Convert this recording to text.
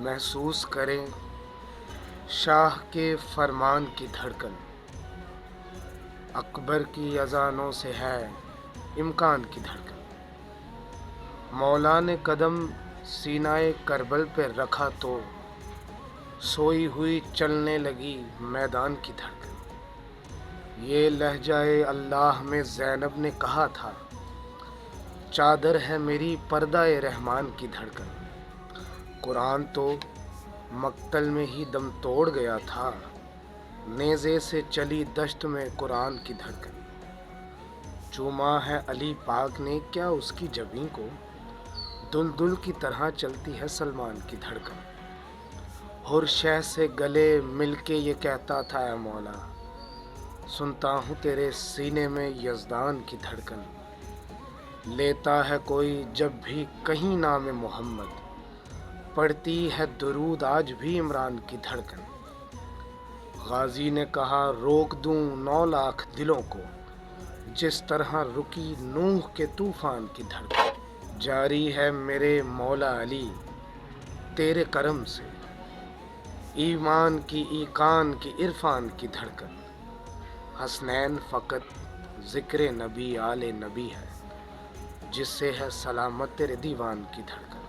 محسوس کریں شاہ کے فرمان کی دھڑکن، اکبر کی اذانوں سے ہے امکان کی دھڑکن۔ مولا نے قدم سینہ کربل پہ رکھا تو سوئی ہوئی چلنے لگی میدان کی دھڑکن۔ یہ لہجہ اللہ میں زینب نے کہا تھا، چادر ہے میری پردہ رحمان کی دھڑکن۔ قرآن تو مقتل میں ہی دم توڑ گیا تھا، نیزے سے چلی دشت میں قرآن کی دھڑکن۔ چوما ہے علی پاک نے کیا اس کی جبیں کو، دل کی طرح چلتی ہے سلمان کی دھڑکن۔ ہر شہ سے گلے مل کے یہ کہتا تھا، اے مولا سنتا ہوں تیرے سینے میں یزدان کی دھڑکن۔ لیتا ہے کوئی جب بھی کہیں نام محمد، پڑھتی ہے درود آج بھی عمران کی دھڑکن۔ غازی نے کہا روک دوں 9 لاکھ دلوں کو، جس طرح رکی نوح کے طوفان کی دھڑکن۔ جاری ہے میرے مولا علی تیرے کرم سے، ایمان کی ایقان کی عرفان کی دھڑکن۔ حسنین فقط ذکر نبی آل نبی ہے، جس سے ہے سلامت تیرے دیوان کی دھڑکن۔